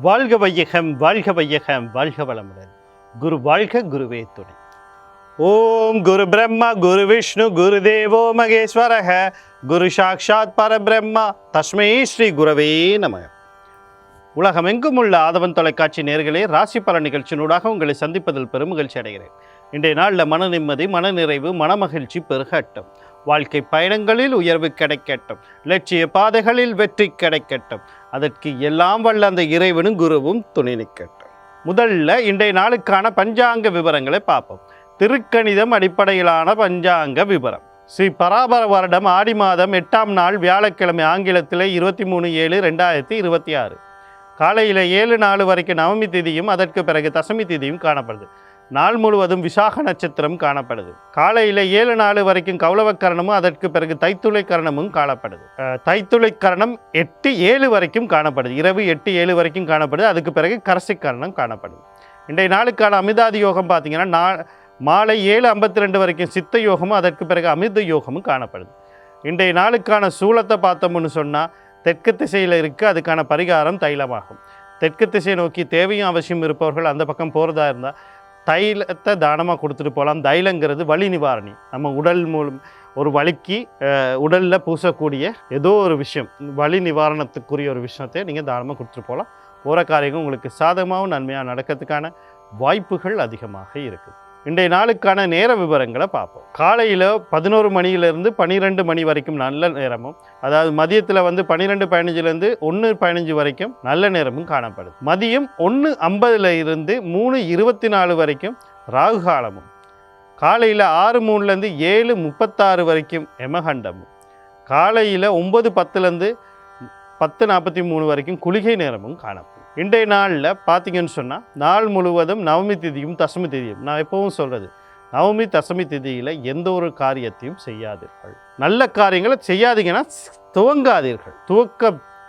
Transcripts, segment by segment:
வாழ்க வையகம் வாழ்க வையகம் வாழ்க வளமுடன். குரு வாழ்க, குருவே துணை. ஓம் குரு பிரம்மா குரு விஷ்ணு குரு தேவோ மகேஸ்வரக குரு சாக்ஷாத் பரபிரம்மா தஸ்மை ஸ்ரீ குரவே நமக. உலகமெங்கும் உள்ள ஆதவன் தொலைக்காட்சி நேயர்களே, ராசி பல நிகழ்ச்சியினூடாக உங்களை சந்திப்பதில் பெரும் மகிழ்ச்சி அடைகிறேன். இன்றைய நாளில் மன நிம்மதி, மனநிறைவு, மனமகிழ்ச்சி பெருகட்டும். வாழ்க்கை பயணங்களில் உயர்வு கிடைக்கட்டும். லட்சிய பாதைகளில் வெற்றி கிடைக்கட்டும். அதற்கு எல்லாம் வல்ல அந்த இறைவனும் குருவும் துணை நிற்கட்டும். முதல்ல இன்றைய நாளுக்கான பஞ்சாங்க விவரங்களை பார்ப்போம். திருக்கணிதம் அடிப்படையிலான பஞ்சாங்க விவரம். ஸ்ரீ பராபர வருடம் ஆடி மாதம் 8ஆம் நாள் வியாழக்கிழமை, ஆங்கிலத்தில் 23/7/2026. காலையில் 7:04 வரைக்கும் நவமி திதியும் அதற்கு பிறகு தசமி திதியும் காணப்படுது. நாள் முழுவதும் விசாக நட்சத்திரம் காணப்படுது. காலையில் 7:04 வரைக்கும் கௌளவக்கரணமும் அதற்கு பிறகு தைத்துளை கரணமும் காணப்படுது. தைத்துளை கரணம் 8:07 வரைக்கும் காணப்படுது. இரவு 8:07 வரைக்கும் காணப்படுது. அதுக்கு பிறகு கரசி கரணம் காணப்படுது. இன்றைய நாளுக்கான அமிர்தாதி யோகம் பார்த்தீங்கன்னா மாலை 7:52 வரைக்கும் சித்த யோகமும் அதற்கு பிறகு அமிர்த யோகமும் காணப்படுது. இன்றைய நாளுக்கான சூலத்தை பார்த்தோம்னு சொன்னால் தெற்கு திசையில் இருக்குது. அதுக்கான பரிகாரம் தைலமாகும். தெற்கு திசையை நோக்கி தேவையும் அவசியம் இருப்பவர்கள் அந்த பக்கம் போகிறதா இருந்தால் தைலத்தை தானமாக கொடுத்துட்டு போகலாம். தைலங்கிறது வலி நிவாரணி. நம்ம உடல் மூலம் ஒரு வலிக்கு உடலில் பூசக்கூடிய ஏதோ ஒரு விஷயம், வலி நிவாரணத்துக்குரிய ஒரு விஷயத்தை நீங்கள் தானமாக கொடுத்துட்டு போகலாம். போகிற காரியங்கள் உங்களுக்கு சாதகமாகவும் நன்மையாக நடக்கிறதுக்கான வாய்ப்புகள் அதிகமாக இருக்குது. இன்றைய நாளுக்கான நேர விவரங்களை பார்ப்போம். காலையில் 11 மணியிலிருந்து 12 மணி வரைக்கும் நல்ல நேரமும், அதாவது மதியத்தில் 12:15 1:15 வரைக்கும் நல்ல நேரமும் காணப்படுது. மதியம் 1:50 இருந்து 3:24 வரைக்கும் ராகு காலமும், காலையில் 6:03 7:36 வரைக்கும் யமகண்டமும், காலையில் 9:10 10:43 வரைக்கும் குளிகை நேரமும் காணப்படும். இன்றைய நாளில் பார்த்தீங்கன்னு சொன்னால் நாள் முழுவதும் நவமி திதியும் தசமி திதியும். நான் எப்பவும் சொல்கிறது, நவமி தசமி திதியில் எந்த ஒரு காரியத்தையும் செய்யாதீர்கள். நல்ல காரியங்களை செய்யாதீங்கன்னா துவங்காதீர்கள்.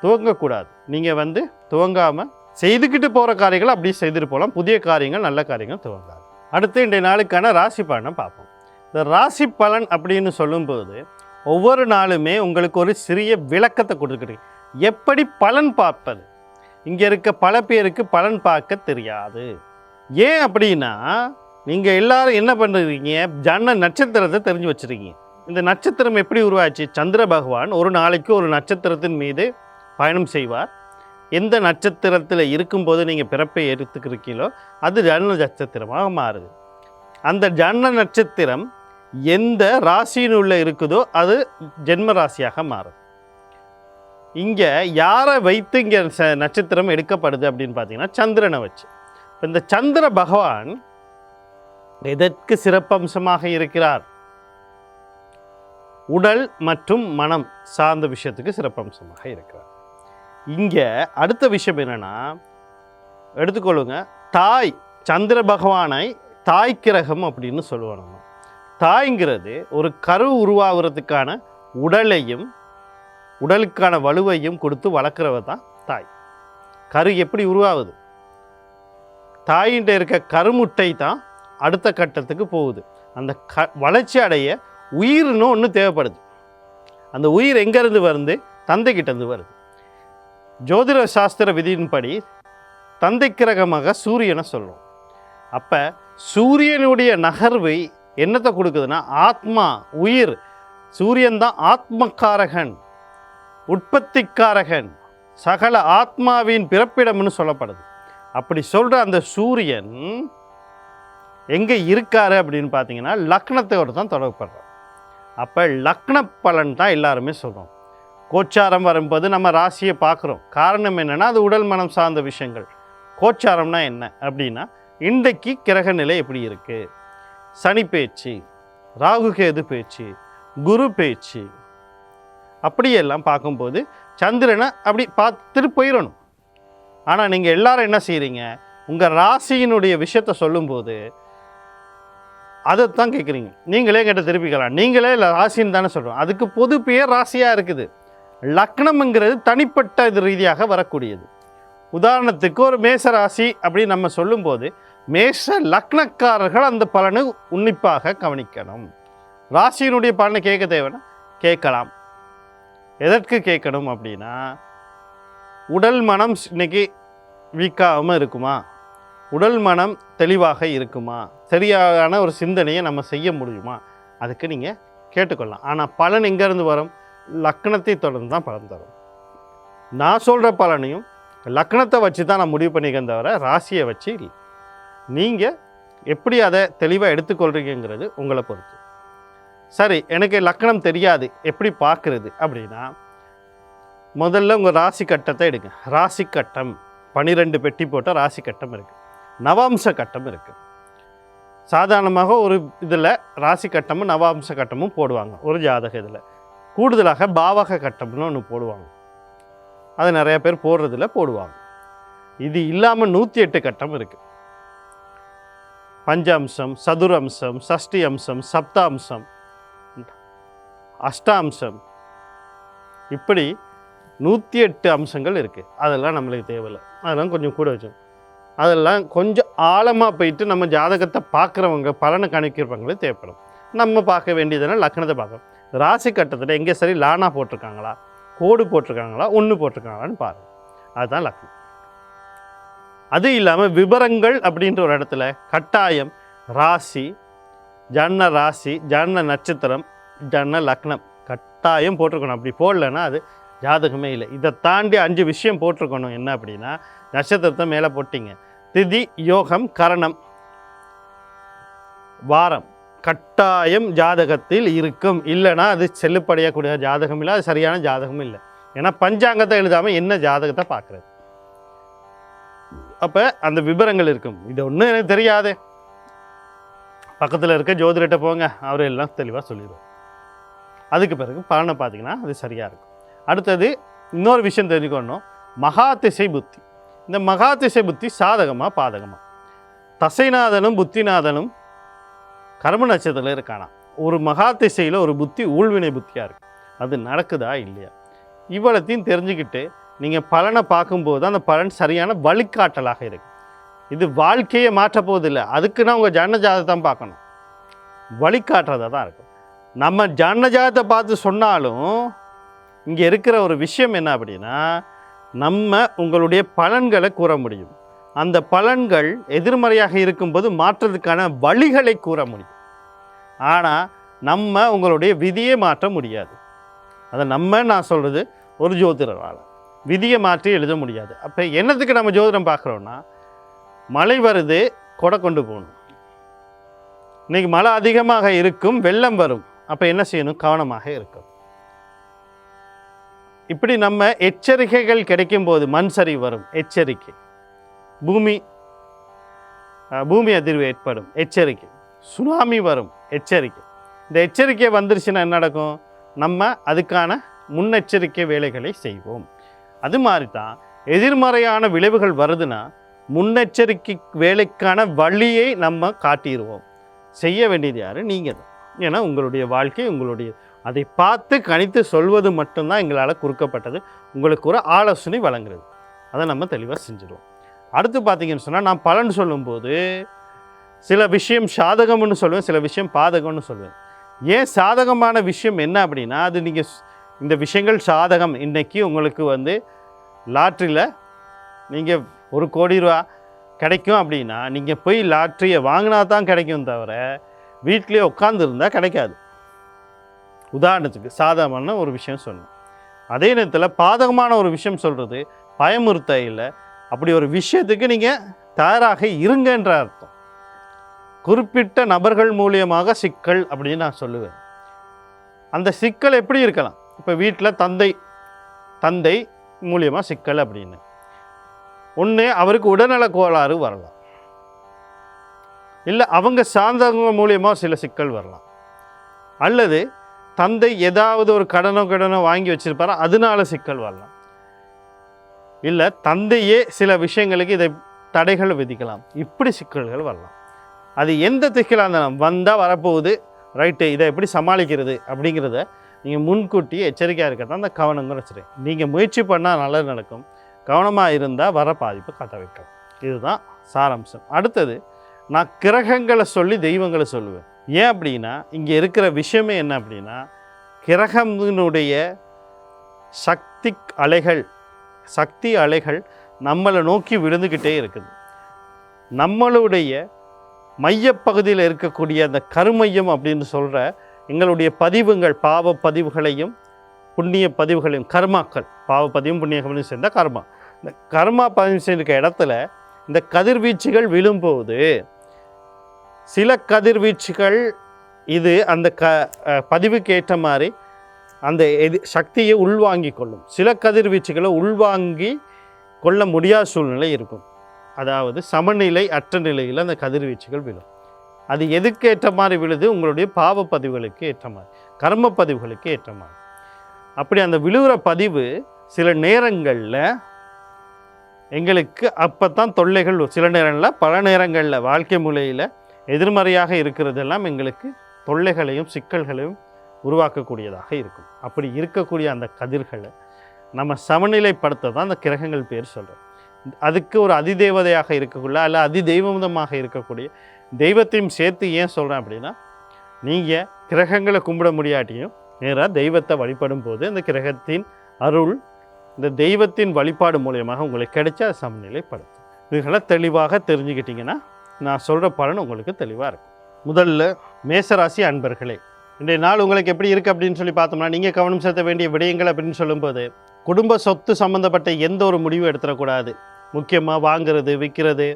துவங்கக்கூடாது. நீங்கள் துவங்காமல் செய்துக்கிட்டு போகிற காரியங்களை அப்படியே செய்துட்டு போகலாம். புதிய காரியங்கள், நல்ல காரியங்கள் துவங்காது. அடுத்து இன்றைய நாளுக்கான ராசி பலனை பார்ப்போம். இந்த ராசி பலன் அப்படின்னு சொல்லும்போது ஒவ்வொரு நாளுமே உங்களுக்கு ஒரு சிறிய விளக்கத்தை கொடுத்துக்கிட்டு எப்படி பலன் பார்ப்பது. இங்கே இருக்க பல பேருக்கு பலன் பார்க்க தெரியாது. ஏன் அப்படின்னா, நீங்கள் எல்லாரும் என்ன பண்ணுறீங்க, ஜன்ன நட்சத்திரத்தை தெரிஞ்சு வச்சுருக்கீங்க. இந்த நட்சத்திரம் எப்படி உருவாச்சு? சந்திர பகவான் ஒரு நாளைக்கு ஒரு நட்சத்திரத்தின் மீது பயணம் செய்வார். எந்த நட்சத்திரத்தில் இருக்கும்போது நீங்கள் பிறப்பை எடுத்துக்கிறீங்களோ அது ஜன்ன நட்சத்திரமாக மாறுது. அந்த ஜன்ன நட்சத்திரம் எந்த ராசியினுள்ள இருக்குதோ அது ஜென்ம ராசியாக மாறுது. இங்கே யாரை வைத்து இங்கே நட்சத்திரம் எடுக்கப்படுது அப்படின்னு பார்த்தீங்கன்னா சந்திரனை வச்சு. இப்போ இந்த சந்திர பகவான் எதற்கு சிறப்பம்சமாக இருக்கிறார்? உடல் மற்றும் மனம் சார்ந்த விஷயத்துக்கு சிறப்பம்சமாக இருக்கிறார். இங்கே அடுத்த விஷயம் என்னென்னா, எடுத்துக்கொள்ளுங்க, தாய் சந்திர பகவானை தாய் கிரகம் அப்படின்னு சொல்லுவோம். நம்ம தாய்ங்கிறது ஒரு கரு உருவாகிறதுக்கான உடலையும் உடலுக்கான வலுவையும் கொடுத்து வளர்க்குறவ தான் தாய். கரு எப்படி உருவாகுது? தாயின்ட்ட இருக்க கருமுட்டை தான் அடுத்த கட்டத்துக்கு போகுது. அந்த வளர்ச்சி அடைய உயிர்னு ஒன்று தேவைப்படுது. அந்த உயிர் எங்கேருந்து வருது? தந்தைக்கிட்டேருந்து வருது. ஜோதிட சாஸ்திர விதியின்படி தந்தை கிரகமாக சூரியனை சொல்லுவோம். அப்போ சூரியனுடைய நகர்வு என்னத்தை கொடுக்குதுன்னா ஆத்மா, உயிர். சூரியன் தான் ஆத்மக்காரகன், உற்பத்திக்காரகன், சகல ஆத்மாவின் பிறப்பிடம்னு சொல்லப்படுது. அப்படி சொல்கிற அந்த சூரியன் எங்கே இருக்காரு அப்படின்னு பார்த்தீங்கன்னா லக்னத்தோடு தான் தொடர்படுறார். அப்போ லக்ன பலன் தான் எல்லாருமே சொல்கிறோம். கோச்சாரம் வரும்போது நம்ம ராசியை பார்க்குறோம். காரணம் என்னென்னா அது உடல் மனம் சார்ந்த விஷயங்கள். கோச்சாரம்னா என்ன அப்படின்னா, இன்றைக்கு கிரக நிலை எப்படி இருக்குது, சனி பேச்சு, ராகு கேது பேச்சு, குரு பேச்சு, அப்படியெல்லாம் பார்க்கும்போது சந்திரனை அப்படி பார்த்துட்டு போயிடணும். ஆனால் நீங்கள் எல்லாரும் என்ன செய்கிறீங்க, உங்கள் ராசியினுடைய விஷயத்தை சொல்லும்போது அதைத்தான் கேட்குறீங்க. நீங்களே கேட்ட திருப்பிக்கலாம். நீங்களே இல்லை ராசின்னு தானே சொல்கிறோம். அதுக்கு பொது பேர் ராசியாக இருக்குது. லக்னம்ங்கிறது தனிப்பட்ட இது ரீதியாக வரக்கூடியது. உதாரணத்துக்கு ஒரு மேச ராசி அப்படின்னு நம்ம சொல்லும்போது மேஷ லக்னக்காரர்கள் அந்த பலனை உன்னிப்பாக கவனிக்கணும். ராசியினுடைய பலனை கேட்க தேவைன்னா கேட்கலாம். எதற்கு கேட்கணும் அப்படின்னா, உடல் மனம் இன்னைக்கு வீக்காகாமல் இருக்குமா, உடல் மனம் தெளிவாக இருக்குமா, சரியான ஒரு சிந்தனையை நம்ம செய்ய முடியுமா, அதுக்கு நீங்கள் கேட்டுக்கொள்ளலாம். ஆனால் பலன் எங்கேருந்து வரும்? லக்னத்தை தொடர்ந்து தான் பலன் தரும். நான் சொல்கிற பலனையும் லக்னத்தை வச்சு தான் நான் முடிவு பண்ணிக்கிறேன் தவிர ராசியை வச்சு இல்லை. நீங்கள் எப்படி அதை தெளிவாக எடுத்துக்கொள்கிறீங்கிறது உங்களை பொறுத்து. சரி, எனக்கு லக்னம் தெரியாது, எப்படி பார்க்குறது அப்படின்னா, முதல்ல உங்கள் ராசி கட்டத்தை எடுங்க. ராசி கட்டம் 12 பெட்டி போட்ட ராசி கட்டம் இருக்குது, நவாம்ச கட்டம் இருக்குது. சாதாரணமாக ஒரு இதில் ராசி கட்டமும் நவாம்ச கட்டமும் போடுவாங்க ஒரு ஜாதக இதில். கூடுதலாக பாவக கட்டம்னு ஒன்று போடுவாங்க, அது நிறைய பேர் போடுறதில்ல, போடுவாங்க. இது இல்லாமல் 108 கட்டம் இருக்குது. பஞ்சாம்சம், சதுரம்சம், சஷ்டி அம்சம், சப்தாம்சம், அஷ்டாம்சம், இப்படி 108 அம்சங்கள் இருக்குது. அதெல்லாம் நம்மளுக்கு தேவையில்லை, அதெல்லாம் கொஞ்சம் கூட வச்சோம். அதெல்லாம் கொஞ்சம் ஆழமாக போயிட்டு நம்ம ஜாதகத்தை பார்க்குறவங்க, பலனை கணிக்கிறவங்களே தேவைப்படும். நம்ம பார்க்க வேண்டியதுனால் லக்னத்தை பார்க்கணும். ராசி கட்டத்தில் எங்கே சரி லானா போட்டிருக்காங்களா, கோடு போட்டிருக்காங்களா, ஒன்று போட்டிருக்காங்களான்னு பாருங்கள். அதுதான் லக்னம். அது இல்லாமல் விபரங்கள் அப்படின்ற ஒரு இடத்துல கட்டாயம் ராசி, ஜன்ன ராசி, ஜன்ன நட்சத்திரம், ஜன்ன லக்னம் கட்டாயம் போட்டிருக்கணும். அப்படி போடலைன்னா அது ஜாதகமே இல்லை. இதை தாண்டி 5 விஷயம் போட்டிருக்கணும். என்ன அப்படின்னா, நட்சத்திரத்தை மேலே போட்டிங்க, திதி, யோகம், கரணம், வாரம் கட்டாயம் ஜாதகத்தில் இருக்கும். இல்லைன்னா அது செல்லுப்படையக்கூடிய ஜாதகம் இல்லை, அது சரியான ஜாதகமும் இல்லை. ஏன்னா பஞ்சாங்கத்தை எழுதாமல் என்ன ஜாதகத்தை பார்க்குறது? அப்போ அந்த விவரங்கள் இருக்கும். இது ஒன்றும் எனக்கு தெரியாதே, பக்கத்தில் இருக்க ஜோதிடர்கிட்ட போங்க, அவர் எல்லாம் தெளிவாக சொல்லிடுவோம். அதுக்கு பிறகு பலனை பார்த்தீங்கன்னா அது சரியாக இருக்கும். அடுத்தது இன்னொரு விஷயம் தெரிஞ்சுக்கணும், மகாதிசை புத்தி. இந்த மகாதிசை புத்தி சாதகமாக பாதகமாக? தசைநாதனும் புத்திநாதனும் கர்ம நட்சத்திரத்தில் இருக்கானா. ஒரு மகாதிசையில் ஒரு புத்தி ஊழ்வினை புத்தியாக இருக்குது, அது நடக்குதா இல்லையா, இவ்வளத்தையும் தெரிஞ்சுக்கிட்டு நீங்கள் பலனை பார்க்கும்போது அந்த பலன் சரியான வழிகாட்டலாக இருக்குது. இது வாழ்க்கையை மாற்ற போவதில்லை, அதுக்குன்னா உங்கள் ஜன்ன ஜாதகத்தை தான் பார்க்கணும், வழிகாட்டுறதாக தான் இருக்கும். நம்ம ஜன்ன ஜாதகத்தை பார்த்து சொன்னாலும் இங்கே இருக்கிற ஒரு விஷயம் என்ன அப்படின்னா, நம்ம உங்களுடைய பலன்களை கூற முடியும். அந்த பலன்கள் எதிர்மறையாக இருக்கும்போது மாற்றத்துக்கான வழிகளை கூற முடியும். ஆனால் நம்ம உங்களுடைய விதியை மாற்ற முடியாது. அதை நான் சொல்கிறது ஒரு ஜோதிடரால் விதியை மாற்றி எழுத முடியாது. அப்போ என்னத்துக்கு நம்ம ஜோதிடம் பார்க்குறோன்னா, மழை வருது, கொடை கொண்டு போகணும். இன்றைக்கி மழை அதிகமாக இருக்கும், வெள்ளம் வரும், அப்போ என்ன செய்யணும்? கவனமாக இருக்கும். இப்படி நம்ம எச்சரிக்கைகள் கிடைக்கும்போது, மண் சரிவு வரும், எச்சரிக்கை, பூமி அதிர்வு ஏற்படும், எச்சரிக்கை, சுனாமி வரும், எச்சரிக்கை. இந்த எச்சரிக்கை வந்துருச்சுன்னா என்ன நடக்கும்? நம்ம அதுக்கான முன்னெச்சரிக்கை வேலைகளை செய்வோம். அது மாதிரி தான் எதிர்மறையான விளைவுகள் வருதுன்னா முன்னெச்சரிக்கை வேலைக்கான வழியை நம்ம காட்டிடுவோம். செய்ய வேண்டியது யார்? நீங்கள் தான். ஏன்னா உங்களுடைய வாழ்க்கை உங்களுடைய, அதை பார்த்து கணித்து சொல்வது மட்டும்தான் எங்களால் கொடுக்கப்பட்டது. உங்களுக்கு ஒரு ஆலோசனை வழங்குறது, அதை நம்ம தெளிவாக செஞ்சிடுவோம். அடுத்து பார்த்தீங்கன்னு சொன்னால், நான் பலன் சொல்லும்போது சில விஷயம் சாதகம்னு சொல்லுவேன், சில விஷயம் பாதகம்னு சொல்லுவேன். ஏன் சாதகமான விஷயம் என்ன அப்படின்னா, அது நீங்கள் இந்த விஷயங்கள் சாதகம். இன்றைக்கி உங்களுக்கு லாட்ரியில் நீங்கள் 1 கோடி ரூபா கிடைக்கும் அப்படின்னா, நீங்கள் போய் லாட்ரியை வாங்கினா தான் கிடைக்கும் தவிர வீட்டிலே உட்காந்துருந்தால் கிடைக்காது. உதாரணத்துக்கு சாதகமான ஒரு விஷயம் சொன்னேன். அதே நேரத்தில் பாதகமான ஒரு விஷயம் சொல்கிறது பயமுறுத்த இல்லை. அப்படி ஒரு விஷயத்துக்கு நீங்கள் தயாராக இருங்கன்ற அர்த்தம். குறிப்பிட்ட நபர்கள் மூலியமாக சிக்கல் அப்படின்னு நான் சொல்லுவேன். அந்த சிக்கல் எப்படி இருக்கலாம்? இப்போ வீட்டில் தந்தை மூலியமாக சிக்கல் அப்படின்னு ஒன்று, அவருக்கு உடல்நல கோளாறு வரலாம், இல்லை அவங்க சார்ந்தவங்க மூலியமாக சில சிக்கல் வரலாம், அல்லது தந்தை ஏதாவது ஒரு கடனோ வாங்கி வச்சிருப்பாரா, அதனால சிக்கல் வரலாம், இல்லை தந்தையே சில விஷயங்களுக்கு இதை தடைகள் விதிக்கலாம். இப்படி சிக்கல்கள் வரலாம். அது எந்த சிக்கலாக இருந்தாலும் வந்தால் வரப்போகுது, ரைட்டு, இதை எப்படி சமாளிக்கிறது அப்படிங்கிறத நீங்கள் முன்கூட்டியே எச்சரிக்கையாக இருக்கிறதா அந்த கவனங்கள் வச்சுருக்கேன். நீங்கள் முயற்சி பண்ணால் நல்லது நடக்கும், கவனமாக இருந்தால் வர பாதிப்பை கட்ட வைக்கும். இதுதான் சாராம்சம். அடுத்தது, நான் கிரகங்களை சொல்லி தெய்வங்களை சொல்லுவேன். ஏன் அப்படின்னா, இங்கே இருக்கிற விஷயமே என்ன அப்படின்னா, கிரகத்தினுடைய சக்தி அலைகள் நம்மளை நோக்கி விழுந்துக்கிட்டே இருக்குது. நம்மளுடைய மையப்பகுதியில் இருக்கக்கூடிய அந்த கருமையம் அப்படின்னு சொல்கிற எங்களுடைய பதிவுகள், பாவ பதிவுகளையும் புண்ணிய பதிவுகளையும், கர்மாக்கள், பாவ பதிவும் புண்ணிய பதிவும் சேர்ந்தால் கர்மா, இந்த கர்மா பதிவு செய்திருக்க இடத்துல இந்த கதிர்வீச்சுகள் விழும்போது சில கதிர்வீச்சுகள் இது அந்த பதிவுக்கு ஏற்ற மாதிரி அந்த சக்தியை உள்வாங்கி கொள்ளும். சில கதிர்வீச்சுகளை உள்வாங்கி கொள்ள முடியாத சூழ்நிலை இருக்கும். அதாவது சமநிலை அற்ற நிலையில் அந்த கதிர்வீச்சுகள் விழும். அது எதுக்கு ஏற்ற மாதிரி விழுது? உங்களுடைய பாவ பதிவுகளுக்கு ஏற்ற மாதிரி, கர்ம பதிவுகளுக்கு ஏற்ற மாதிரி. அப்படி அந்த விழுகிற பதிவு சில நேரங்களில் எங்களுக்கு அப்போ தான் தொல்லைகள், சில நேரங்களில் பல நேரங்களில் வாழ்க்கை முறையில் எதிர்மறையாக இருக்கிறதெல்லாம் எங்களுக்கு தொல்லைகளையும் சிக்கல்களையும் உருவாக்கக்கூடியதாக இருக்கும். அப்படி இருக்கக்கூடிய அந்த கதிர்களை நம்ம சமநிலைப்படுத்த தான் அந்த கிரகங்கள் பேர் சொல்கிறோம். அதுக்கு ஒரு அதிதேவதையாக இருக்கக்கூடிய அல்ல அதிதெய்வமாக இருக்கக்கூடிய தெய்வத்தையும் சேர்த்து ஏன் சொல்கிறேன் அப்படின்னா, நீங்கள் கிரகங்களை கும்பிட முடியாட்டியும் நேராக தெய்வத்தை வழிபடும் போது அந்த கிரகத்தின் அருள் இந்த தெய்வத்தின் வழிபாடு மூலியமாக உங்களுக்கு கிடைச்ச சமநிலைப்படுத்தும். இதுகளை தெளிவாக தெரிஞ்சுக்கிட்டிங்கன்னா நான் சொல்கிற பலன் உங்களுக்கு தெளிவாக இருக்கும். முதல்ல மேசராசி அன்பர்களே, இன்றைய நாள் உங்களுக்கு எப்படி இருக்குது அப்படின்னு சொல்லி பார்த்தோம்னா, நீங்கள் கவனம் செலுத்த வேண்டிய விடயங்கள் அப்படின்னு சொல்லும்போது, குடும்ப சொத்து சம்மந்தப்பட்ட எந்த ஒரு முடிவும் எடுத்துடக்கூடாது. முக்கியமாக வாங்கிறது, விற்கிறது,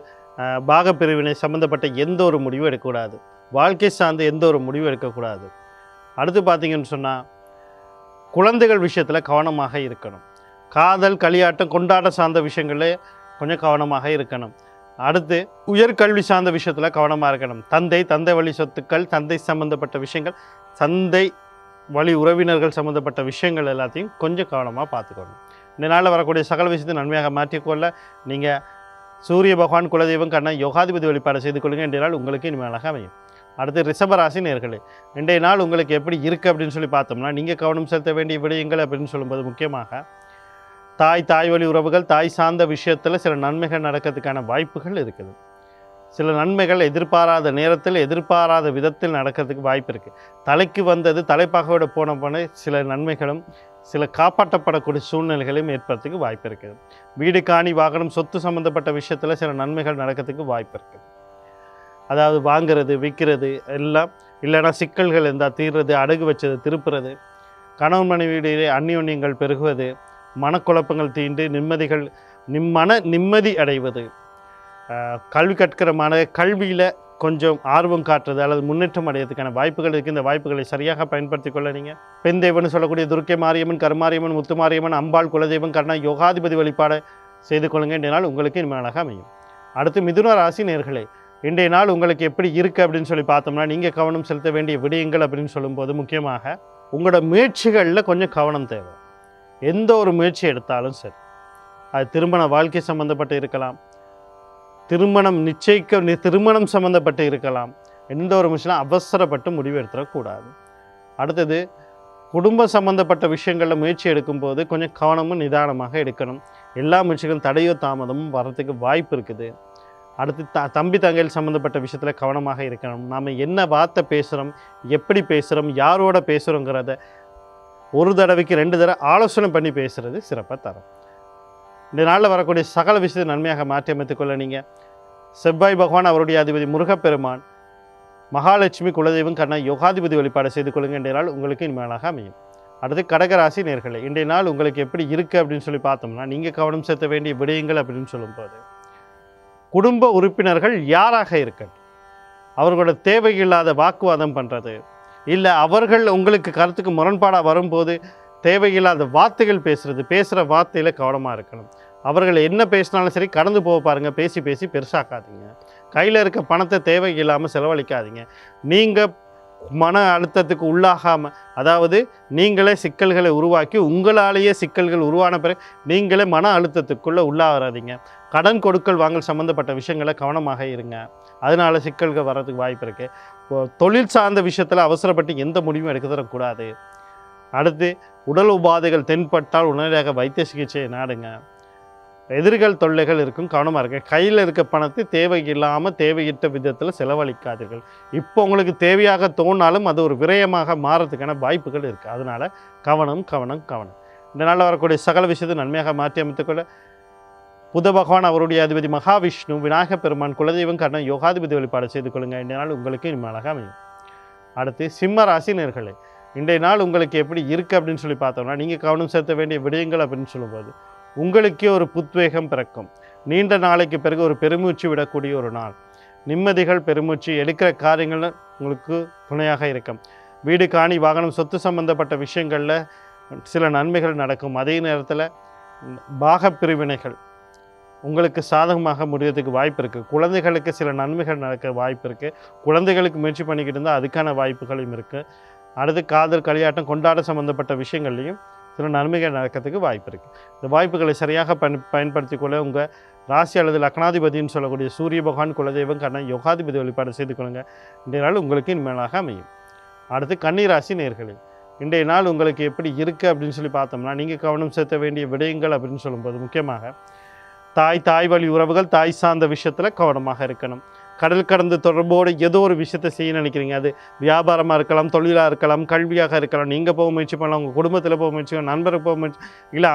பாகப்பிரிவினை சம்மந்தப்பட்ட எந்த ஒரு முடிவும் எடுக்கக்கூடாது. வாழ்க்கை சார்ந்த எந்த ஒரு முடிவும் எடுக்கக்கூடாது. அடுத்து பார்த்தீங்கன்னு சொன்னால், குழந்தைகள் விஷயத்தில் கவனமாக இருக்கணும். காதல், களியாட்டம், கொண்டாட்டம் சார்ந்த விஷயங்களில் கொஞ்சம் கவனமாக இருக்கணும். அடுத்து உயர்கல்வி சார்ந்த விஷயத்தில் கவனமாக இருக்கணும். தந்தை வழி சொத்துக்கள், தந்தை சம்மந்தப்பட்ட விஷயங்கள், தந்தை வழி உறவினர்கள் சம்மந்தப்பட்ட விஷயங்கள் எல்லாத்தையும் கொஞ்சம் கவனமாக பார்த்துக்கணும். இந்த நாளில் வரக்கூடிய சகல விஷயத்தை நன்மையாக மாற்றிக்கொள்ள நீங்கள் சூரிய பகவான், குலதெய்வம், கண்ணன், யோகாதிபதி வழிபாடு செய்து கொள்ளுங்கள். இன்றைய நாள் உங்களுக்கு இனிமேலாக அமையும். அடுத்து ரிஷபராசி நேயர்களே, இன்றைய நாள் உங்களுக்கு எப்படி இருக்குது அப்படின்னு சொல்லி பார்த்தோம்னா, நீங்கள் கவனம் செலுத்த வேண்டிய விடயங்கள் அப்படின்னு சொல்லும்போது முக்கியமாக தாய் வழி உறவுகள், தாய் சார்ந்த விஷயத்தில் சில நன்மைகள் நடக்கிறதுக்கான வாய்ப்புகள் இருக்குது. சில நன்மைகள் எதிர்பாராத நேரத்தில், எதிர்பாராத விதத்தில் நடக்கிறதுக்கு வாய்ப்பு இருக்குது. தலைக்கு வந்தது தலைப்பாகோட போன சில நன்மைகளும் சில காப்பாற்றப்படக்கூடிய சூழ்நிலைகளையும் ஏற்படுறதுக்கு வாய்ப்பு இருக்குது. வீடு, காணி, வாகனம், சொத்து சம்மந்தப்பட்ட விஷயத்தில் சில நன்மைகள் நடக்கிறதுக்கு வாய்ப்பு இருக்குது. அதாவது வாங்கிறது, விற்கிறது எல்லாம், இல்லைனா சிக்கல்கள் இருந்தால் தீர்றது, அடகு வச்சது திருப்புறது, கணவன் மனைவியிடையே அந்யோன்யங்கள் பெருகுவது, மனக்குழப்பங்கள் தீண்டு மன நிம்மதி அடைவது, கல்வி கற்கிற கல்வியில் கொஞ்சம் ஆர்வம் காட்டுறது அல்லது முன்னேற்றம் அடையிறதுக்கான வாய்ப்புகள் இருக்குது. இந்த வாய்ப்புகளை சரியாக பயன்படுத்தி கொள்ள நீங்கள் பெண் தெய்வம்னு சொல்லக்கூடிய துர்க்கை மாரியம்மன், கருமாரியம்மன், முத்துமாரியம்மன், அம்பாள், குலதெய்வம், கர்ணா, யோகாதிபதி வழிபாடு செய்து கொள்ளுங்கள். இன்றைய நாள் உங்களுக்கு இனிமையாக அமையும். அடுத்து மிதுன ராசி நேயர்களே, இன்றைய நாள் உங்களுக்கு எப்படி இருக்குது அப்படின்னு சொல்லி பார்த்தோம்னா, நீங்கள் கவனம் செலுத்த வேண்டிய விடயங்கள் அப்படின்னு சொல்லும்போது முக்கியமாக உங்களோட முயற்சிகளில் கொஞ்சம் கவனம் தேவை. எந்த ஒரு முயற்சி எடுத்தாலும் சரி, அது திருமண வாழ்க்கை சம்மந்தப்பட்டு இருக்கலாம், திருமணம் சம்மந்தப்பட்டு இருக்கலாம். எந்த ஒரு விஷயம் அவசரப்பட்டு முடிவு எடுத்துடக்கூடாது. அடுத்தது குடும்ப சம்மந்தப்பட்ட விஷயங்களில் முயற்சி எடுக்கும்போது கொஞ்சம் கவனமும் நிதானமாக எடுக்கணும். எல்லா முயற்சிகளும் தடையோ தாமதமும் வர்றதுக்கு வாய்ப்பு இருக்குது. அடுத்து தம்பி தங்கையில் சம்மந்தப்பட்ட விஷயத்தில் கவனமாக இருக்கணும். நாம் என்ன வார்த்தை பேசுகிறோம், எப்படி பேசுகிறோம், யாரோட பேசுகிறோங்கிறத ஒரு தடவைக்கு 2 தடவை ஆலோசனை பண்ணி பேசுகிறது சிறப்பாக தரும். இந்த நாளில் வரக்கூடிய சகல விஷயத்தை நன்மையாக மாற்றி அமைத்துக்கொள்ள நீங்கள் செவ்வாய் பகவான், அவருடைய அதிபதி முருகப்பெருமான், மகாலட்சுமி, குலதெய்வம், கண்ணா, யோகாதிபதி வழிபாடு செய்து கொள்ளுங்கள். இன்றைய நாள் உங்களுக்கு இனிமேலாக அமையும். அடுத்து கடகராசி நேயர்களே, இன்றைய நாள் உங்களுக்கு எப்படி இருக்குது அப்படின்னு சொல்லி பார்த்தோம்னா, நீங்கள் கவனம் செலுத்த வேண்டிய விடயங்கள் அப்படின்னு சொல்லும்போது, குடும்ப உறுப்பினர்கள் யாராக இருக்கட்டும், அவர்களோட தேவையில்லாத வாக்குவாதம் பண்ணுறது, இல்லை அவர்கள் உங்களுக்கு கருத்துக்கு முரண்பாடாக வரும்போது தேவையில்லாத வார்த்தைகள் பேசுகிற வார்த்தையில் கவனமாக இருக்கணும். அவர்கள் என்ன பேசினாலும் சரி கடந்து போக பாருங்கள். பேசி பெருசாக்காதீங்க. கையில் இருக்க பணத்தை தேவையில்லாமல் செலவழிக்காதீங்க. நீங்கள் மன அழுத்தத்துக்கு உள்ளாகாமல், அதாவது நீங்களே சிக்கல்களை உருவாக்கி உங்களாலேயே சிக்கல்கள் உருவான பிறகு நீங்களே மன அழுத்தத்துக்குள்ளே உள்ளாகாதீங்க. கடன் கொடுக்கல் வாங்கல் சம்மந்தப்பட்ட விஷயங்களை கவனமாக இருங்க. அதனால் சிக்கல்கள் வர்றதுக்கு வாய்ப்பு இருக்குது. தொழில் சார்ந்த விஷயத்தில் அவசரப்பட்டு எந்த முடிவும் எடுக்க தரக்கூடாது. அடுத்து உடல் உபாதைகள் தென்பட்டால் உடனடியாக வைத்திய சிகிச்சையை நாடுங்க. எதிர்கள் தொல்லைகள் இருக்கும், கவனமாக இருக்க. கையில் இருக்க பணத்தை தேவையில்லாமல் தேவையிட்ட விதத்தில் செலவழிக்காதீர்கள். இப்போ உங்களுக்கு தேவையாக தோணாலும் அது ஒரு விரயமாக மாறதுக்கான வாய்ப்புகள் இருக்குது. அதனால் கவனம். இந்த நாளில் வரக்கூடிய சகல விஷயத்தை நன்மையாக மாற்றி அமைத்துக்கொள்ள புத பகவான் அவருடைய அதிபதி மகாவிஷ்ணு, விநாயக பெருமான், குலதெய்வம், கர்ணன், யோகாதிபதி வழிபாடு செய்து கொள்ளுங்கள். இன்றைய நாள் உங்களுக்கு இனிமையாக அமையும். அடுத்து சிம்ம ராசி நேயர்களே, இன்றைய நாள் உங்களுக்கு எப்படி இருக்குது அப்படின்னு சொல்லி பார்த்தோம்னா, நீங்கள் கவனம் செலுத்த வேண்டிய விடயங்கள் அப்படின்னு சொல்லும்போது உங்களுக்கே ஒரு புத்வேகம் பிறக்கும். நீண்ட நாளைக்கு பிறகு ஒரு பெருமூச்சு விடக்கூடிய ஒரு நாள். நிம்மதிகள், பெருமூச்சு, எடுக்கிற காரியங்கள் உங்களுக்கு துணையாக இருக்கும். வீடு, காணி, வாகனம், சொத்து சம்பந்தப்பட்ட விஷயங்களில் சில நன்மைகள் நடக்கும். அதே நேரத்தில் பாகப்பிரிவினைகள் உங்களுக்கு சாதகமாக முடியறதுக்கு வாய்ப்பு இருக்குது. குழந்தைகளுக்கு சில நன்மைகள் நடக்க வாய்ப்பு இருக்குது. குழந்தைகளுக்கு முயற்சி பண்ணிக்கிட்டு இருந்தால் அதுக்கான வாய்ப்புகளும் இருக்குது. அடுத்து காதல், களியாட்டம், கொண்டாட சம்மந்தப்பட்ட விஷயங்கள்லையும் சில நன்மைகள் நடக்கிறதுக்கு வாய்ப்பு இருக்குது. இந்த வாய்ப்புகளை சரியாக பயன்படுத்தி கொள்ள உங்கள் ராசி அல்லது லக்னாதிபதினு சொல்லக்கூடிய சூரிய பகவான், குலதெய்வம், கர்ணன், யோகாதிபதி வழிபாடு செய்து கொள்ளுங்கள். இன்றைய நாள் உங்களுக்கு இனிமேலாக அமையும். அடுத்து கன்னி ராசி நேயர்களே, இன்றைய நாள் உங்களுக்கு எப்படி இருக்குது அப்படின்னு சொல்லி பார்த்தோம்னா, நீங்கள் கவனம் செலுத்த வேண்டிய விடயங்கள் அப்படின்னு சொல்லும்போது முக்கியமாக தாய் வழி உறவுகள், தாய் சார்ந்த விஷயத்தில் கவனமாக இருக்கணும். கடல் கடந்த தொடர்போடு ஏதோ ஒரு விஷயத்தை செய்ய நினைக்கிறீங்க. அது வியாபாரமாக இருக்கலாம், தொழிலாக இருக்கலாம், கல்வியாக இருக்கலாம். நீங்கள் போக முயற்சி பண்ணலாம், உங்கள் குடும்பத்தில் போக முயற்சி, நண்பருக்கு போக முயற்சி, இல்லை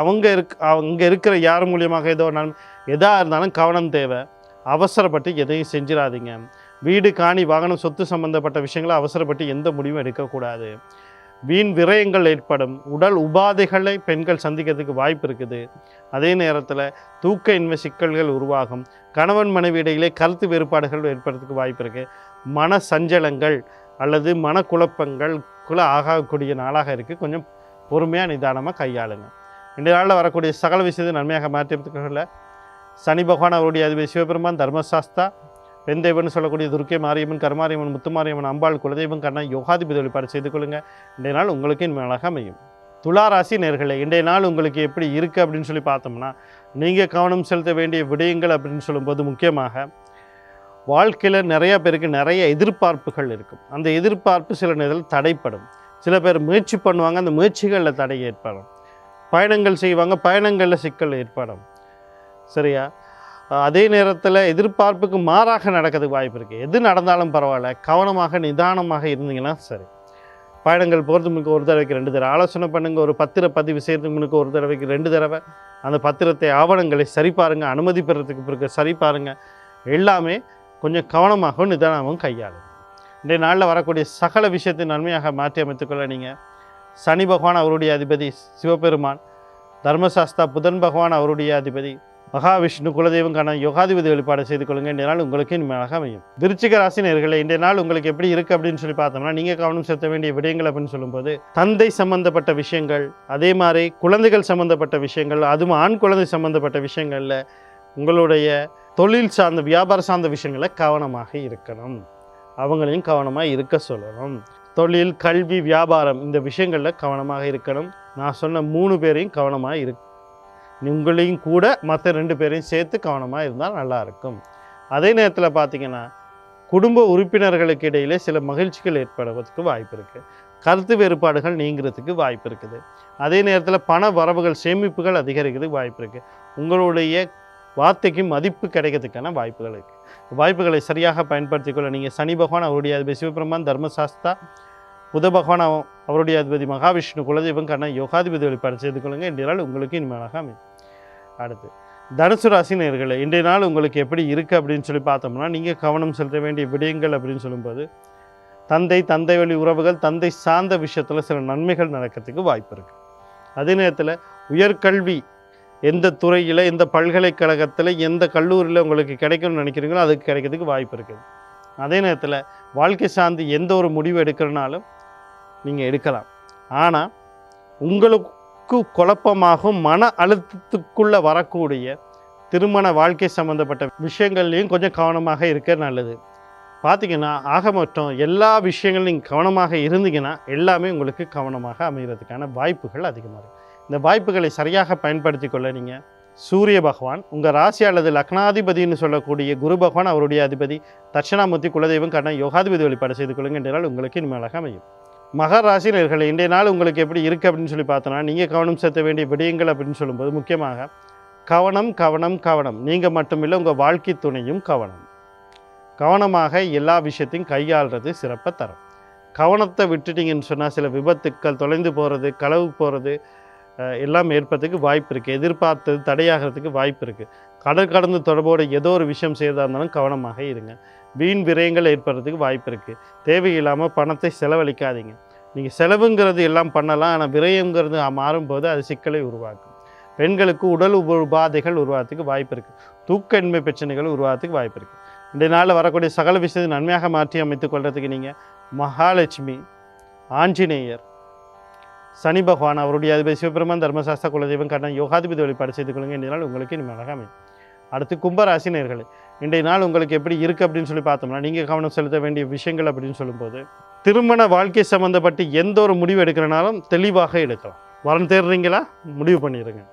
அவங்க இருக்கிற யார் மூலியமாக எதாக இருந்தாலும் கவனம் தேவை. அவசரப்பட்டு எதையும் செஞ்சிடாதீங்க. வீடு, காணி, வாகனம், சொத்து சம்பந்தப்பட்ட விஷயங்களை அவசரப்பட்டு எந்த முடிவும் எடுக்கக்கூடாது. வீண் விரயங்கள் ஏற்படும். உடல் உபாதைகளை பெண்கள் சந்திக்கிறதுக்கு வாய்ப்பு இருக்குது. அதே நேரத்தில் தூக்க சிக்கல்கள் உருவாகும். கணவன் மனைவி இடையிலே கருத்து வேறுபாடுகள் ஏற்படுறதுக்கு வாய்ப்பு இருக்குது. மன சஞ்சலங்கள் அல்லது மனக்குழப்பங்களுக்குள்ளே ஆகக்கூடிய நாளாக இருக்குது. கொஞ்சம் பொறுமையாக நிதானமாக கையாளுங்க. இந்த நாளில் வரக்கூடிய சகல விஷயத்தை நன்மையாக மாற்றியதுக்குள்ள சனி பகவான் அவருடைய அதிபதி சிவபெருமான், தர்மசாஸ்தா, பெண்தெய்வம்னு சொல்லக்கூடிய துர்க்கை மாரியம்மன், கருமாரியம்மன், முத்துமாரியம்மன், அம்பாள், குலதெய்வம், கர்ணன், யோகாதிபதி வழிபாடு செய்து கொள்ளுங்கள். இன்றைய நாள் உங்களுக்கு இனிமையாக அமையும். துலா ராசி நேயர்களே, இன்றைய நாள் உங்களுக்கு எப்படி இருக்குது அப்படின்னு சொல்லி பார்த்தோம்னா, நீங்கள் கவனம் செலுத்த வேண்டிய விடயங்கள் அப்படின்னு சொல்லும்போது முக்கியமாக வாழ்க்கையில் நிறைய பேருக்கு நிறைய எதிர்பார்ப்புகள் இருக்கும். அந்த எதிர்பார்ப்பு சில நேரத்தில் தடைப்படும். சில பேர் முயற்சி பண்ணுவாங்க, அந்த முயற்சிகளில் தடை ஏற்படும். பயணங்கள் செய்வாங்க, பயணங்களில் சிக்கல் ஏற்படும். சரியா? அதே நேரத்தில் எதிர்பார்ப்புக்கு மாறாக நடக்கிறதுக்கு வாய்ப்பு இருக்குது. எது நடந்தாலும் பரவாயில்ல, கவனமாக நிதானமாக இருந்தீங்கன்னா சரி. பயணங்கள் போகிறதுக்கு முன்னுக்கு ஒரு தடவைக்கு 2 தடவை ஆலோசனை பண்ணுங்கள். ஒரு பத்திர பதிவு செய்கிறதுக்கு முன்னுக்கு ஒரு தடவைக்கு 2 தடவை அந்த பத்திரத்தை, ஆவணங்களை சரி பாருங்கள். அனுமதி பெறத்துக்கு பிறகு சரி பாருங்கள். எல்லாமே கொஞ்சம் கவனமாகவும் நிதானமாகவும் கையாளுங்க. இன்றைய நாளில் வரக்கூடிய சகல விஷயத்தை நன்மையாக மாற்றி அமைத்துக்கொள்ள நீங்கள் சனி பகவான் அவருடைய அதிபதி சிவபெருமான், தர்மசாஸ்தா புதன் பகவான் அவருடைய அதிபதி மகாவிஷ்ணு, குலதெய்வம், கர்ணன், யோகாதிபதி வழிபாடு செய்து கொள்ளுங்கள். இன்றைய நாள் உங்களுக்கு இனிமையாக அமையும். விருச்சிக ராசி நேயர்களே, இன்றைய நாள் உங்களுக்கு எப்படி இருக்குது அப்படின்னு சொல்லி பார்த்தோம்னா, நீங்கள் கவனம் செலுத்த வேண்டிய விடயங்கள் அப்படின்னு சொல்லும்போது தந்தை சம்பந்தப்பட்ட விஷயங்கள், அதே மாதிரி குழந்தைகள் சம்பந்தப்பட்ட விஷயங்கள், அதுவும் ஆண் குழந்தை சம்பந்தப்பட்ட விஷயங்களில் உங்களுடைய தொழில் சார்ந்த, வியாபாரம் சார்ந்த விஷயங்களில் கவனமாக இருக்கணும். அவங்களையும் கவனமாக இருக்க சொல்லணும். தொழில், கல்வி, வியாபாரம் இந்த விஷயங்களில் கவனமாக இருக்கணும். நான் சொன்ன 3 பேரையும் கவனமாக உங்களையும் கூட மற்ற 2 பேரையும் சேர்த்து கவனமாக இருந்தால் நல்லாயிருக்கும். அதே நேரத்தில் பார்த்திங்கன்னா குடும்ப உறுப்பினர்களுக்கு இடையிலே சில மகிழ்ச்சிகள் ஏற்படுவதற்கு வாய்ப்பு இருக்குது. கருத்து வேறுபாடுகள் நீங்கிறதுக்கு வாய்ப்பு இருக்குது. அதே நேரத்தில் பண வரவுகள், சேமிப்புகள் அதிகரிக்கிறதுக்கு வாய்ப்பு இருக்குது. உங்களுடைய வார்த்தைக்கு மதிப்பு கிடைக்கிறதுக்கான வாய்ப்புகள் இருக்குது. வாய்ப்புகளை சரியாக பயன்படுத்தி கொள்ள நீங்கள் சனி பகவான் அவருடைய அதிபதி சிவபெருமான், தர்மசாஸ்தா புத பகவான் அவருடைய அதிபதி மகாவிஷ்ணு, குலதெய்வம், கர்ணன், யோகாதிபதி வழிபாடு செய்து கொள்ளுங்கள். இன்றைய நாள் உங்களுக்கு இனிமையாக அமையும். அடுத்து தனுசு ராசி நேயர்களே, இன்றைய நாள் உங்களுக்கு எப்படி இருக்குது அப்படின்னு சொல்லி பார்த்தோம்னா, நீங்கள் கவனம் செலுத்த வேண்டிய விடயங்கள் அப்படின்னு சொல்லும்போது தந்தை வழி உறவுகள், தந்தை சார்ந்த விஷயத்தில் சில நன்மைகள் நடக்கிறதுக்கு வாய்ப்பு இருக்குது. அதே நேரத்தில் உயர்கல்வி எந்த துறையில், எந்த பல்கலைக்கழகத்தில், எந்த கல்லூரியில் உங்களுக்கு கிடைக்கணும்னு நினைக்கிறீங்களோ அதுக்கு கிடைக்கிறதுக்கு வாய்ப்பு இருக்குது. அதே நேரத்தில் வாழ்க்கை சார்ந்து எந்த ஒரு முடிவு எடுக்கிறனாலும் நீங்கள் எடுக்கலாம். ஆனால் உங்களுக்கு குழப்பமாகவும் மன அழுத்தத்துக்குள்ளே வரக்கூடிய திருமண வாழ்க்கை சம்மந்தப்பட்ட விஷயங்கள்லையும் கொஞ்சம் கவனமாக இருக்க நல்லது. பார்த்திங்கன்னா ஆக மொத்தம் எல்லா விஷயங்களும் நீங்கள் கவனமாக இருந்தீங்கன்னா எல்லாமே உங்களுக்கு கவனமாக அமைகிறதுக்கான வாய்ப்புகள் அதிகமாக இருக்குது. இந்த வாய்ப்புகளை சரியாக பயன்படுத்தி கொள்ள நீங்கள் சூரிய பகவான், உங்கள் ராசி அல்லது லக்னாதிபதினு சொல்லக்கூடிய குரு பகவான் அவருடைய அதிபதி, தட்சிணாமூர்த்தி, குலதெய்வம், கர்ணன், யோகாதிபதி வழிபாடு செய்து கொள்ளுங்கள். இன்றைய நாள் உங்களுக்கு இனிமேலாக அமையும். மகர ராசி நேயர்களே, இன்றைய நாள் உங்களுக்கு எப்படி இருக்குது அப்படின்னு சொல்லி பார்த்தோன்னா, நீங்கள் கவனம் செலுத்த வேண்டிய விடயங்கள் அப்படின்னு சொல்லும்போது முக்கியமாக கவனம். நீங்கள் மட்டுமில்லை, உங்கள் வாழ்க்கை துணையும் கவனமாக எல்லா விஷயத்தையும் கையாளுறது சிறப்பாக தரும். கவனத்தை விட்டுட்டிங்கன்னு சொன்னால் சில விபத்துக்கள், தொலைந்து போகிறது, களவு போகிறது, எல்லாம் ஏற்படுறதுக்கு வாய்ப்பு இருக்குது. எதிர்பார்த்தது தடையாகிறதுக்கு வாய்ப்பு இருக்குது. கடல் கடந்து தொடர்போடு ஏதோ ஒரு விஷயம் செய்கிறதா இருந்தாலும் கவனமாக இருங்க. வீண் விரயங்கள் ஏற்படுறதுக்கு வாய்ப்பு இருக்குது. தேவையில்லாமல் பணத்தை செலவழிக்காதீங்க. நீங்கள் செலவுங்கிறது எல்லாம் பண்ணலாம், ஆனால் விரயங்கிறது மாறும்போது அது சிக்கலை உருவாக்கும். பெண்களுக்கு உடல் உபாதைகள் உருவாகிறதுக்கு வாய்ப்பு இருக்குது. தூக்கமின்மை பிரச்சனைகள் உருவாகிறதுக்கு வாய்ப்பு இருக்குது. இன்றைய நாளில் வரக்கூடிய சகல விஷயத்தை நன்மையாக மாற்றி அமைத்துக் கொள்றதுக்கு நீங்கள் மகாலட்சுமி, ஆஞ்சநேயர், சனி பகவான், அவருடைய அதிபதி சிவபெருமான், தர்மசாஸ்திர குலதெய்வம், கண்ணன், யோகாதிபதி வழிபாடு செய்து கொள்ளுங்க. இன்றைய நாள் உங்களுக்கு இனிமேலாக அமையும். அடுத்து கும்பராசி நேயர்களே, இன்றைய நாள் உங்களுக்கு எப்படி இருக்குது அப்படின்னு சொல்லி பார்த்தோம்னா, நீங்கள் கவனம் செலுத்த வேண்டிய விஷயங்கள் அப்படின்னு சொல்லும்போது, திருமண வாழ்க்கை சம்மந்தப்பட்டு எந்த ஒரு முடிவு எடுக்கிறனாலும் தெளிவாக எடுக்கலாம். வரன் தேடுறீங்களா, முடிவு பண்ணிடுங்க.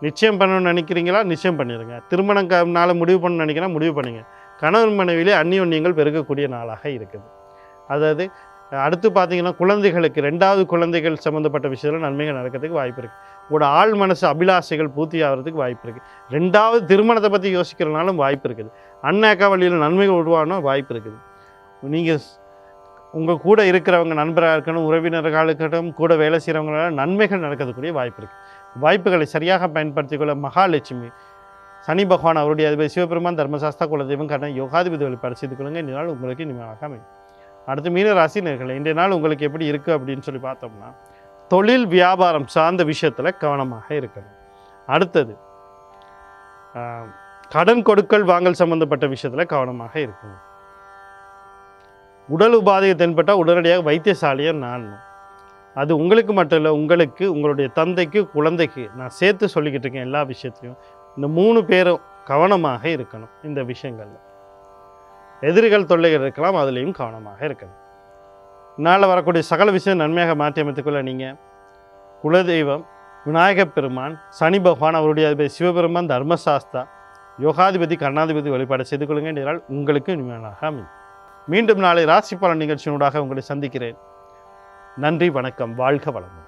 நிச்சயம் பண்ணணும்னு நினைக்கிறீங்களா, நிச்சயம் பண்ணிடுங்க. திருமணம் முடிவு பண்ணணும்னு நினைக்கிறா முடிவு பண்ணுங்க. கணவன் மனைவியிலே அந்நியோன்யங்கள் பெருகக்கூடிய நாளாக இருக்குது. அதாவது அடுத்து பார்த்தீங்கன்னா, குழந்தைகளுக்கு 2வது குழந்தைகள் சம்மந்தப்பட்ட விஷயத்தில் நன்மைகள் நடக்கிறதுக்கு வாய்ப்பு இருக்குது. உங்களோட ஆள் மனசு அபிலாஷைகள் பூர்த்தி ஆகிறதுக்கு வாய்ப்பு இருக்குது. 2வது திருமணத்தை பற்றி யோசிக்கிறனாலும் வாய்ப்பு இருக்குது. அண்ணாக்கா வழியில் நன்மைகள் உருவாகணும் வாய்ப்பு இருக்குது. நீங்கள் உங்கள் கூட இருக்கிறவங்க நண்பராக இருக்கணும், உறவினர்களாக இருக்கட்டும், கூட வேலை செய்கிறவங்களால நன்மைகள் நடக்கிறதுக்கூடிய வாய்ப்பு இருக்குது. வாய்ப்புகளை சரியாக பயன்படுத்திக்கொள்ள மகாலட்சுமி, சனி பகவான், அவருடைய அதிபதி சிவபெருமான், தர்மசாஸ்திர குலதெய்வம், கண்ணன், யோகாதிபதி வழிபாடு செய்து கொள்ளுங்க. இந்த நாள் உங்களுக்கு இனிமையாக அமையும். அடுத்து மீன ராசி நேயர்களே, இன்றைய நாள் உங்களுக்கு எப்படி இருக்குது அப்படின்னு சொல்லி பார்த்தோம்னா, தொழில் வியாபாரம் சார்ந்த விஷயத்தில் கவனமாக இருக்கணும். அடுத்தது கடன் கொடுக்கல் வாங்கல் சம்பந்தப்பட்ட விஷயத்தில் கவனமாக இருக்கணும். உடல் உபாதையை தென்பட்டால் உடனடியாக வைத்தியசாலையை நாடணும். அது உங்களுக்கு மட்டும் இல்லை, உங்களுக்கு, உங்களுடைய தந்தைக்கு, குழந்தைக்கு நான் சேர்த்து சொல்லிக்கிட்டு இருக்கேன். எல்லா விஷயத்துலையும் இந்த 3 பேரும் கவனமாக இருக்கணும். இந்த விஷயங்களில் எதிரிகள் தொல்லைகள் இருக்கலாம், அதுலேயும் கவனமாக இருக்கணும். இதனால் வரக்கூடிய சகல விஷயம் நன்மையாக மாற்றி அமைத்துக்கொள்ள நீங்கள் குலதெய்வம், விநாயகப் பெருமான், சனி பகவான், அவருடைய அதிபதி சிவபெருமான், தர்மசாஸ்தா, யோகாதிபதி, கர்ணாதிபதி வழிபாடு செய்து கொள்ளுங்க. இதனால் உங்களுக்கு இனிமையாக அமையும். மீண்டும் நாளை ராசி பலன் நிகழ்ச்சியினூடாக உங்களை சந்திக்கிறேன். நன்றி, வணக்கம், வாழ்க வளமுடன்.